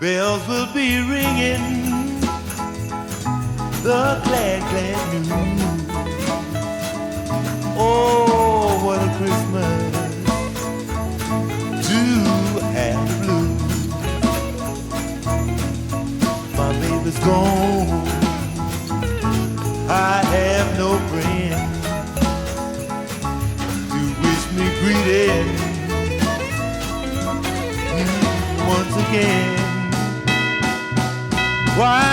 bells will be ringing the glad, glad news. Oh, what a Christmas to have the blues. My baby's gone, I have no friend to wish me greeting once again. Why